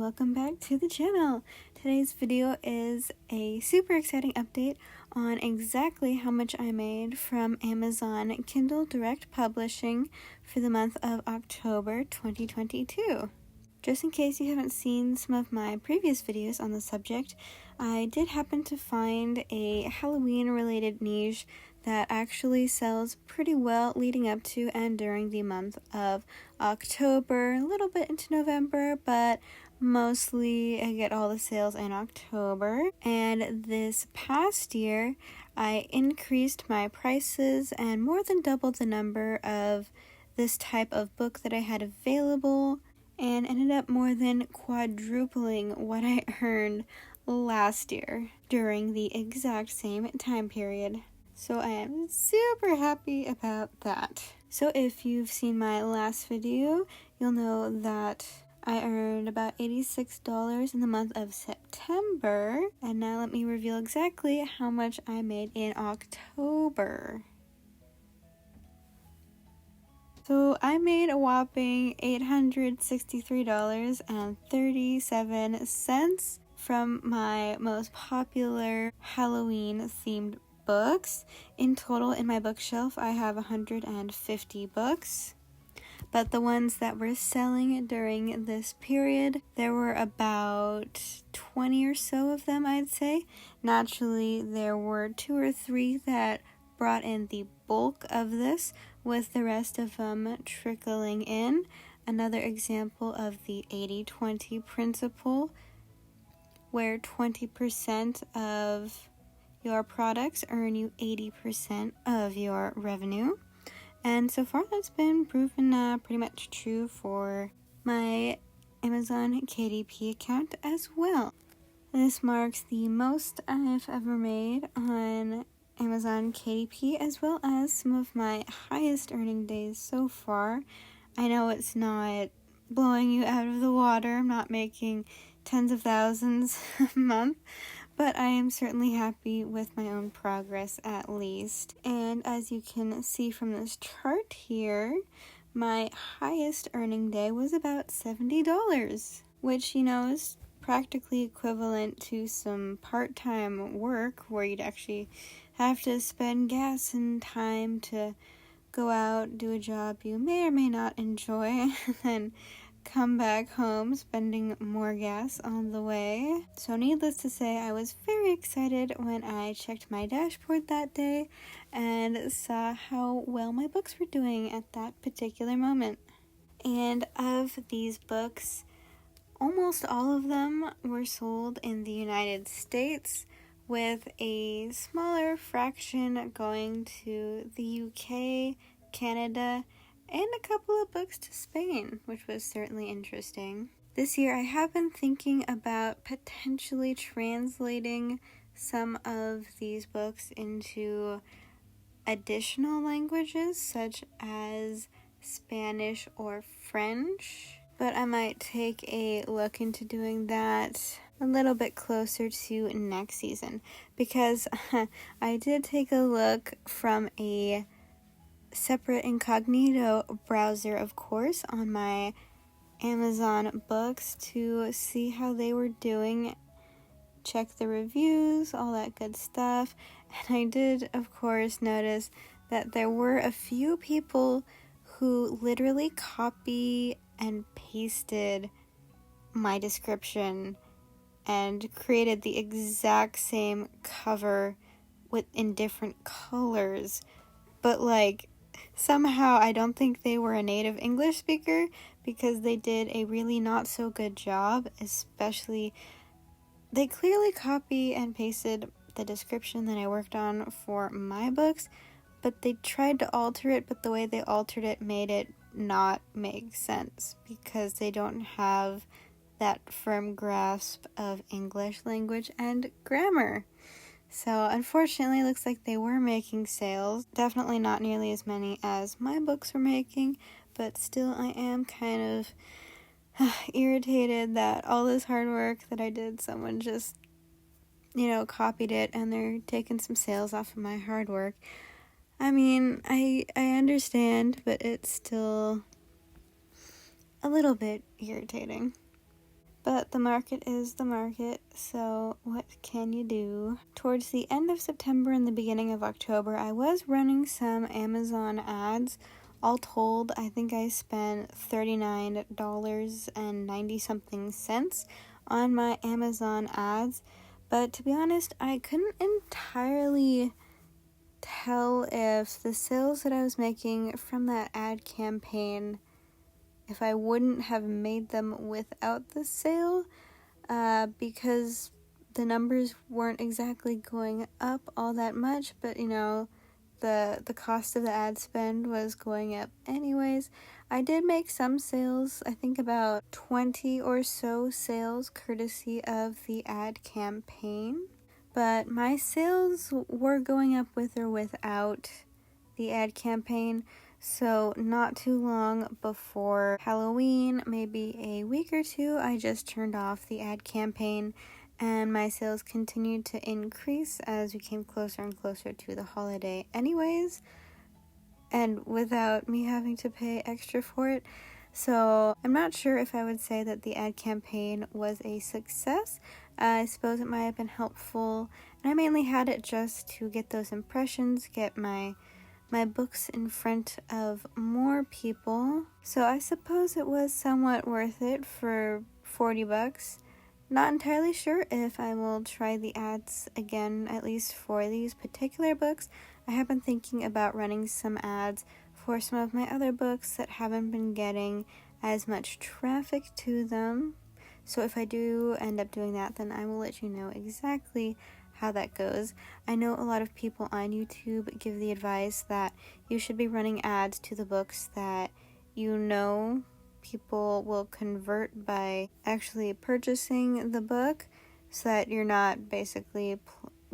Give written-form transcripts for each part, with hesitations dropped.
welcome back to the channel. Today's video is a super exciting update on exactly how much I made from Amazon Kindle Direct Publishing for the month of October 2022. Just in case you haven't seen some of my previous videos on the subject, I did happen to find a Halloween related niche that actually sells pretty well leading up to and during the month of October, a little bit into November, but mostly I get all the sales in October. And this past year, I increased my prices and more than doubled the number of this type of book that I had available, and ended up more than quadrupling what I earned last year during the exact same time period. So I am super happy about that. So if you've seen my last video, you'll know that I earned about $86 in the month of September. And now let me reveal exactly how much I made in October. So I made a whopping $863.37 from my most popular Halloween themed books. In total, in my bookshelf, I have 150 books. But the ones that were selling during this period, there were about 20 or so of them, I'd say. Naturally, there were 2 or 3 that brought in the bulk of this, with the rest of them trickling in. Another example of the 80-20 principle, where 20% of your products earn you 80% of your revenue. And so far that's been proven pretty much true for my Amazon KDP account as well. This marks the most I've ever made on Amazon KDP, as well as some of my highest earning days so far. I know it's not blowing you out of the water. I'm not making tens of thousands a month, but I am certainly happy with my own progress at least. And as you can see from this chart here, my highest earning day was about $70, which, is practically equivalent to some part-time work where you'd actually have to spend gas and time to go out, do a job you may or may not enjoy, and then come back home spending more gas on the way. So needless to say, I was very excited when I checked my dashboard that day and saw how well my books were doing at that particular moment. And of these books, almost all of them were sold in the United States, with a smaller fraction going to the UK, Canada, and a couple of books to Spain, which was certainly interesting. This year I have been thinking about potentially translating some of these books into additional languages, such as Spanish or French, but I might take a look into doing that a little bit closer to next season, because I did take a look from a separate incognito browser, of course, on my Amazon books to see how they were doing, check the reviews, all that good stuff. And I did, of course, notice that there were a few people who literally copy and pasted my description and created the exact same cover in different colors, but somehow I don't think they were a native English speaker, because they did a really not so good job. Especially, they clearly copy and pasted the description that I worked on for my books, but they tried to alter it, but the way they altered it made it not make sense, because they don't have that firm grasp of English language and grammar. So unfortunately, it looks like they were making sales. Definitely not nearly as many as my books were making, but still I am kind of irritated that all this hard work that I did, someone just, copied it and they're taking some sales off of my hard work. I mean, I understand, but it's still a little bit irritating. But the market is the market, so what can you do? Towards the end of September and the beginning of October, I was running some Amazon ads. All told, I think I spent $39.90 something on my Amazon ads. But to be honest, I couldn't entirely tell if the sales that I was making from that ad campaign, if I wouldn't have made them without the sale, because the numbers weren't exactly going up all that much, but the cost of the ad spend was going up anyways. I did make some sales, I think about 20 or so sales courtesy of the ad campaign, but my sales were going up with or without the ad campaign. So not too long before Halloween, maybe a week or two, I just turned off the ad campaign, and my sales continued to increase as we came closer and closer to the holiday anyways, and without me having to pay extra for it. So I'm not sure if I would say that the ad campaign was a success. I suppose it might have been helpful, and I mainly had it just to get those impressions, get my books in front of more people. So I suppose it was somewhat worth it for $40. Not entirely sure if I will try the ads again, at least for these particular books. I have been thinking about running some ads for some of my other books that haven't been getting as much traffic to them. So if I do end up doing that, then I will let you know exactly how that goes. I know a lot of people on YouTube give the advice that you should be running ads to the books that people will convert by actually purchasing the book, so that you're not basically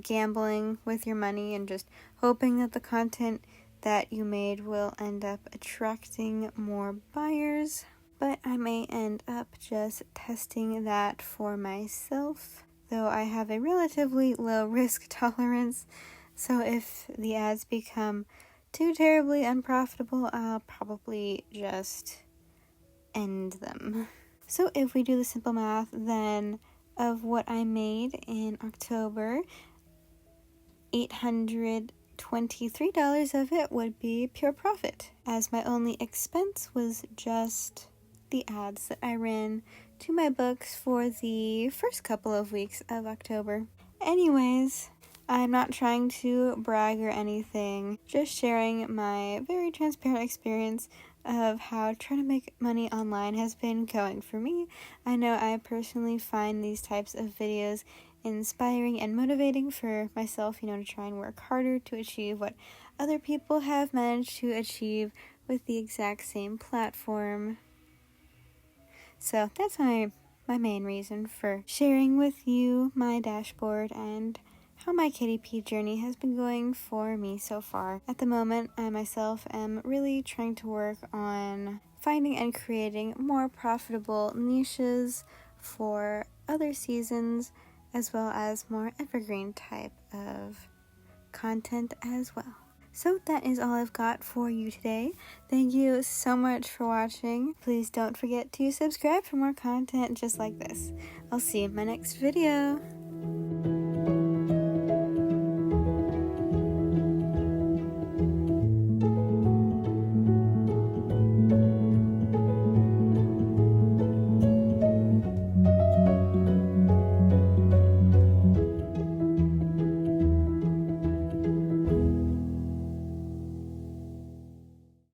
gambling with your money and just hoping that the content that you made will end up attracting more buyers. But I may end up just testing that for myself, though I have a relatively low risk tolerance, so if the ads become too terribly unprofitable, I'll probably just end them. So if we do the simple math, then of what I made in October, $823 of it would be pure profit, as my only expense was just the ads that I ran to my books for the first couple of weeks of October. Anyways, I'm not trying to brag or anything, just sharing my very transparent experience of how trying to make money online has been going for me. I know I personally find these types of videos inspiring and motivating for myself, to try and work harder to achieve what other people have managed to achieve with the exact same platform. So that's my main reason for sharing with you my dashboard and how my KDP journey has been going for me so far. At the moment, I myself am really trying to work on finding and creating more profitable niches for other seasons, as well as more evergreen type of content as well. So that is all I've got for you today. Thank you so much for watching. Please don't forget to subscribe for more content just like this. I'll see you in my next video.